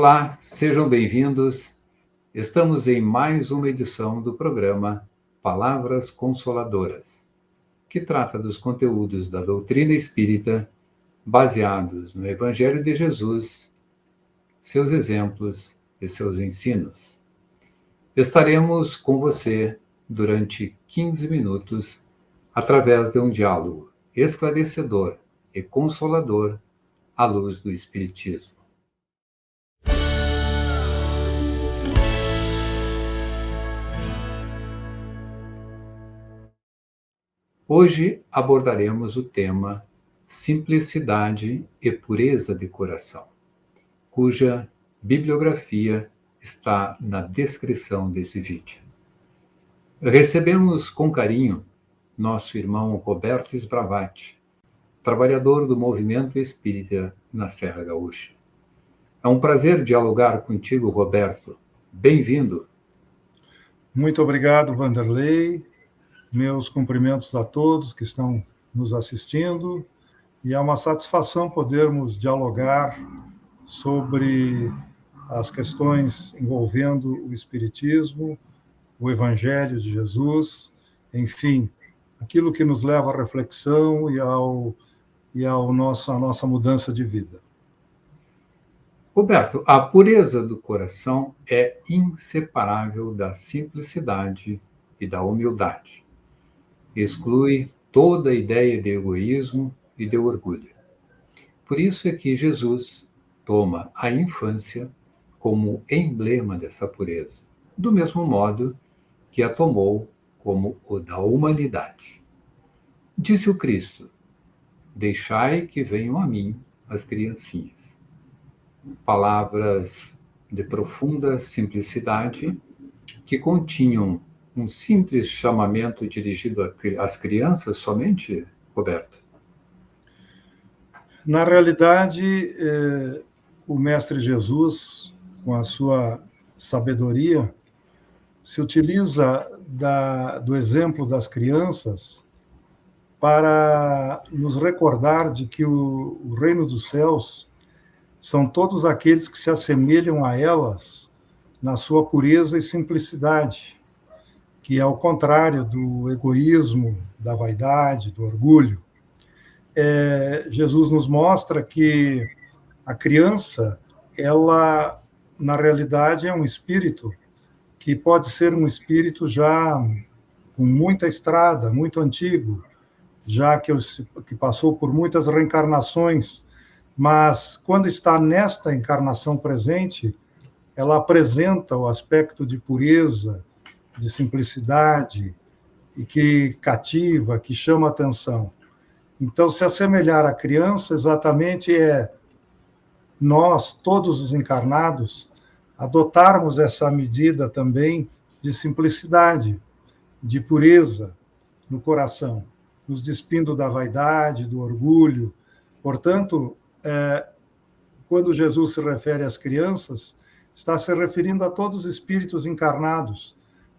Olá, sejam bem-vindos. Estamos em mais uma edição do programa Palavras Consoladoras, que trata dos conteúdos da doutrina espírita baseados no Evangelho de Jesus, seus exemplos e seus ensinos. Estaremos com você durante 15 minutos através de um diálogo esclarecedor e consolador à luz do Espiritismo. Hoje abordaremos o tema Simplicidade e Pureza de Coração, cuja bibliografia está na descrição desse vídeo. Recebemos com carinho nosso irmão Roberto Sbravati, trabalhador do movimento espírita na Serra Gaúcha. É um prazer dialogar contigo, Roberto. Bem-vindo. Muito obrigado, Vanderlei. Meus cumprimentos a todos que estão nos assistindo, e é uma satisfação podermos dialogar sobre as questões envolvendo o Espiritismo, o Evangelho de Jesus, enfim, aquilo que nos leva à reflexão e à nossa mudança de vida. Roberto, a pureza do coração é inseparável da simplicidade e da humildade. Exclui toda a ideia de egoísmo e de orgulho. Por isso é que Jesus toma a infância como emblema dessa pureza, do mesmo modo que a tomou como o da humanidade. Disse o Cristo: deixai que venham a mim as criancinhas. Palavras de profunda simplicidade que continham um simples chamamento dirigido às crianças somente, Roberto? Na realidade, o Mestre Jesus, com a sua sabedoria, se utiliza do exemplo das crianças para nos recordar de que o reino dos céus são todos aqueles que se assemelham a elas na sua pureza e simplicidade, que é o contrário do egoísmo, da vaidade, do orgulho. Jesus nos mostra que a criança, ela, na realidade, é um espírito que pode ser um espírito já com muita estrada, muito antigo, já que passou por muitas reencarnações, mas quando está nesta encarnação presente, ela apresenta o aspecto de pureza, de simplicidade, e que cativa, que chama atenção. Então, se assemelhar à criança exatamente é nós, todos os encarnados, adotarmos essa medida também de simplicidade, de pureza no coração, nos despindo da vaidade, do orgulho. Portanto, quando Jesus se refere às crianças, está se referindo a todos os espíritos encarnados,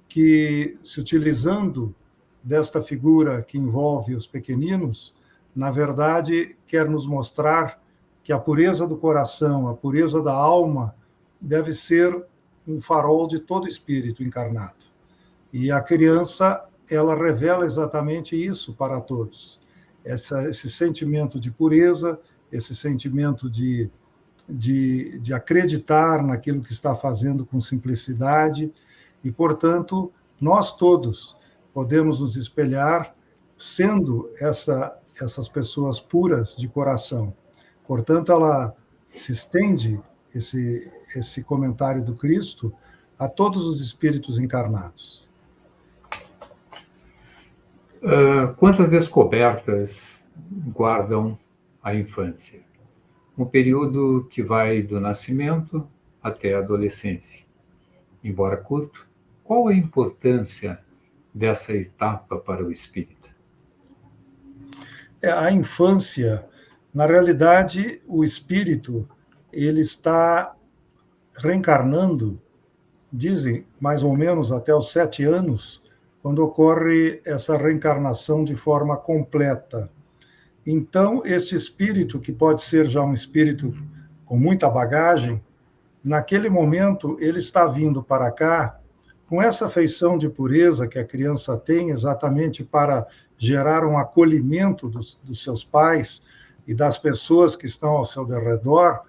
que, se utilizando desta figura que envolve os pequeninos, na verdade, quer nos mostrar que a pureza do coração, a pureza da alma, deve ser um farol de todo espírito encarnado. E a criança, ela revela exatamente isso para todos. Esse sentimento de pureza, esse sentimento de acreditar naquilo que está fazendo com simplicidade, e, portanto, nós todos podemos nos espelhar sendo essas pessoas puras de coração. Portanto, ela se estende, esse comentário do Cristo, a todos os espíritos encarnados. Quantas descobertas guardam a infância? Um período que vai do nascimento até a adolescência. Embora curto, qual a importância dessa etapa para o espírita? A infância, na realidade, o espírito, ele está reencarnando, dizem, mais ou menos até os 7 anos, quando ocorre essa reencarnação de forma completa. Então, esse espírito, que pode ser já um espírito com muita bagagem, naquele momento, ele está vindo para cá com essa feição de pureza que a criança tem, exatamente para gerar um acolhimento dos seus pais e das pessoas que estão ao seu redor.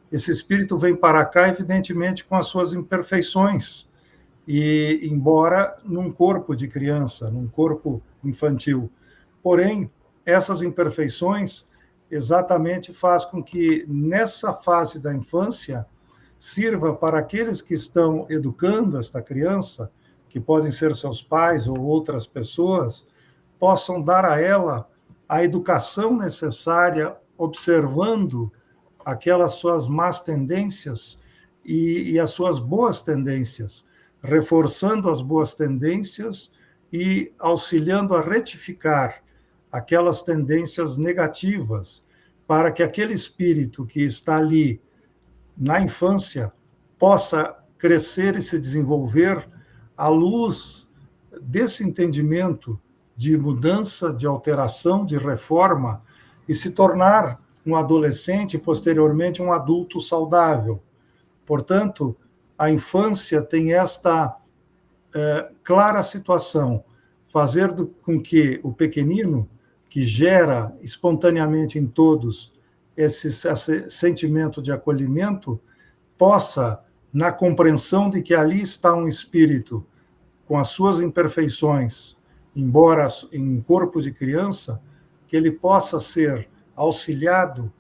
Esse espírito vem para cá, evidentemente, com as suas imperfeições, e embora num corpo de criança, num corpo infantil. Porém, essas imperfeições exatamente faz com que, nessa fase da infância, sirva para aqueles que estão educando esta criança, que podem ser seus pais ou outras pessoas, possam dar a ela a educação necessária, observando aquelas suas más tendências e as suas boas tendências, reforçando as boas tendências e auxiliando a retificar aquelas tendências negativas, para que aquele espírito que está ali na infância possa crescer e se desenvolver à luz desse entendimento de mudança, de alteração, de reforma, e se tornar um adolescente e, posteriormente, um adulto saudável. Portanto, a infância tem esta clara situação, fazer com que o pequenino, que gera espontaneamente em todos esse sentimento de acolhimento, possa, na compreensão de que ali está um espírito com as suas imperfeições, embora em corpo de criança, que ele possa ser auxiliado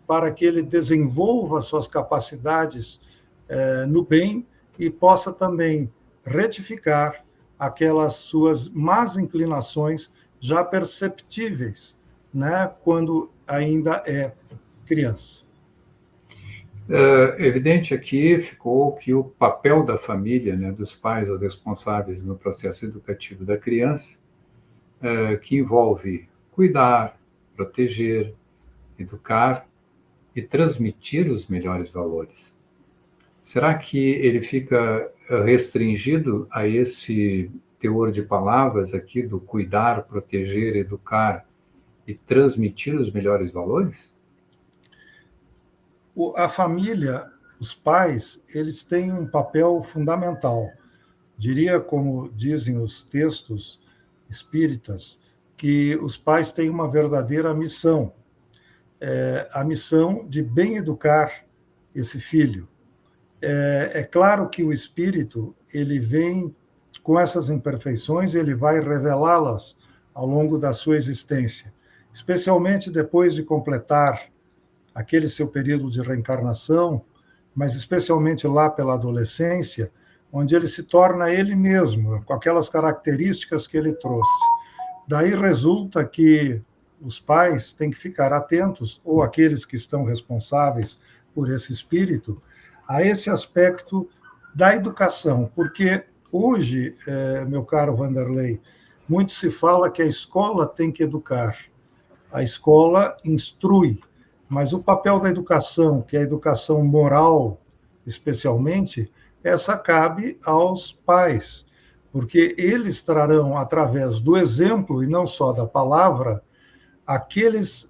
para que ele desenvolva suas capacidades no bem e possa também retificar aquelas suas más inclinações já perceptíveis, né, quando ainda é criança. Evidente aqui ficou que o papel da família, né, dos pais ou responsáveis no processo educativo da criança, que envolve cuidar, proteger, educar e transmitir os melhores valores. Será que ele fica restringido a esse teor de palavras aqui do cuidar, proteger, educar e transmitir os melhores valores? A família, os pais, eles têm um papel fundamental. Diria, como dizem os textos espíritas, que os pais têm uma verdadeira missão, a missão de bem educar esse filho. É claro que o espírito, ele vem com essas imperfeições, ele vai revelá-las ao longo da sua existência, especialmente depois de completar aquele seu período de reencarnação, mas especialmente lá pela adolescência, onde ele se torna ele mesmo, com aquelas características que ele trouxe. Daí resulta que os pais têm que ficar atentos, ou aqueles que estão responsáveis por esse espírito, a esse aspecto da educação, porque hoje, meu caro Vanderlei, muito se fala que a escola tem que educar, a escola instrui, mas o papel da educação, que é a educação moral, especialmente, essa cabe aos pais, porque eles trarão, através do exemplo, e não só da palavra, aqueles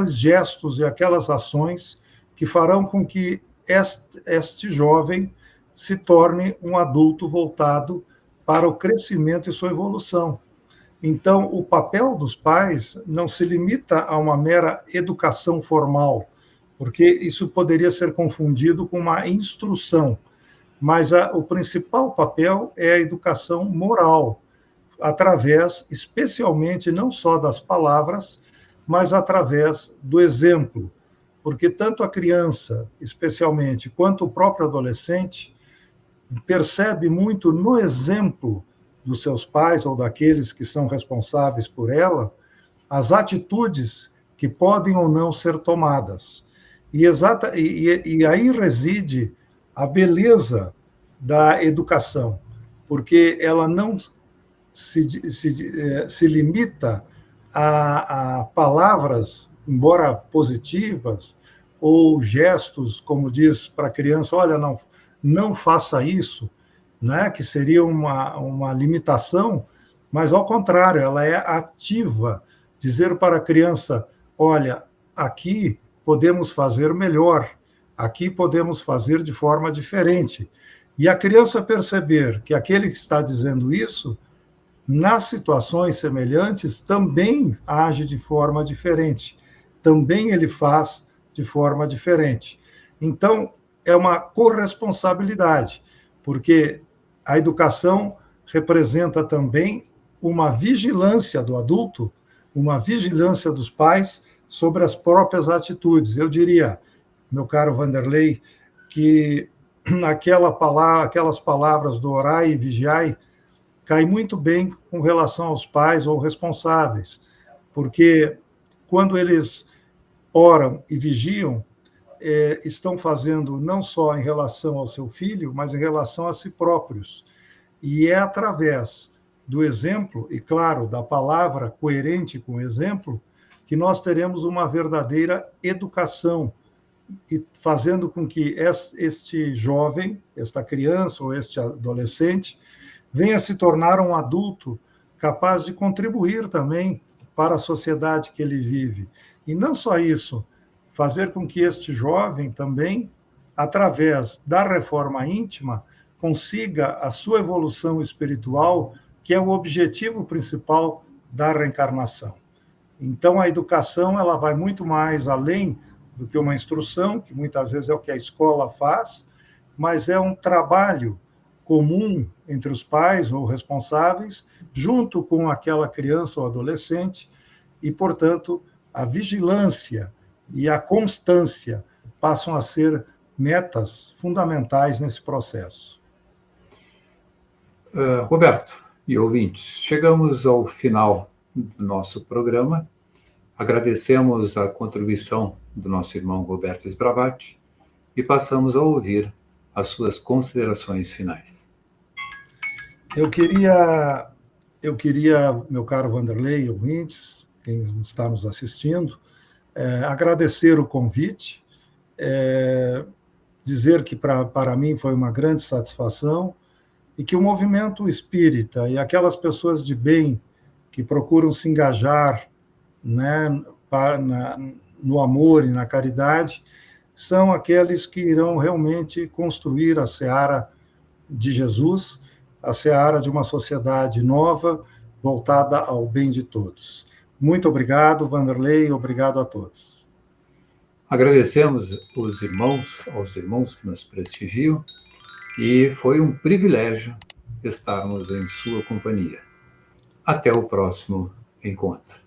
gestos e aquelas ações que farão com que este jovem se torne um adulto voltado para o crescimento e sua evolução. Então, o papel dos pais não se limita a uma mera educação formal, porque isso poderia ser confundido com uma instrução, mas o principal papel é a educação moral, através, especialmente, não só das palavras, mas através do exemplo, porque tanto a criança, especialmente, quanto o próprio adolescente, percebe muito no exemplo dos seus pais ou daqueles que são responsáveis por ela, as atitudes que podem ou não ser tomadas. E aí reside a beleza da educação, porque ela não se limita a palavras, embora positivas, ou gestos, como diz para a criança, olha, não faça isso, né, que seria uma limitação, mas, ao contrário, ela é ativa, dizer para a criança, olha, aqui podemos fazer melhor, Aqui podemos fazer de forma diferente. E a criança perceber que aquele que está dizendo isso, nas situações semelhantes, também age de forma diferente. Também ele faz de forma diferente. Então, é uma corresponsabilidade, porque a educação representa também uma vigilância do adulto, uma vigilância dos pais sobre as próprias atitudes. Eu diria, meu caro Vanderlei, que aquelas palavras do orai e vigiai cai muito bem com relação aos pais ou responsáveis, porque quando eles oram e vigiam, estão fazendo não só em relação ao seu filho, mas em relação a si próprios. E é através do exemplo, e claro, da palavra coerente com o exemplo, que nós teremos uma verdadeira educação, e fazendo com que este jovem, esta criança ou este adolescente, venha se tornar um adulto capaz de contribuir também para a sociedade que ele vive. E não só isso, fazer com que este jovem também, através da reforma íntima, consiga a sua evolução espiritual, que é o objetivo principal da reencarnação. Então, a educação ela vai muito mais além do que uma instrução, que muitas vezes é o que a escola faz, mas é um trabalho comum entre os pais ou responsáveis, junto com aquela criança ou adolescente, e, portanto, a vigilância e a constância passam a ser metas fundamentais nesse processo. Roberto e ouvintes, chegamos ao final do nosso programa. Agradecemos a contribuição do nosso irmão Roberto Sbravati e passamos a ouvir as suas considerações finais. Eu queria, meu caro Vanderlei, ouvintes, quem está nos assistindo, agradecer o convite, dizer que para mim foi uma grande satisfação e que o movimento espírita e aquelas pessoas de bem que procuram se engajar, né, no amor e na caridade, são aqueles que irão realmente construir a seara de Jesus, a seara de uma sociedade nova, voltada ao bem de todos. Muito obrigado, Vanderlei, obrigado a todos. Agradecemos aos irmãos que nos prestigiam, e foi um privilégio estarmos em sua companhia. Até o próximo encontro.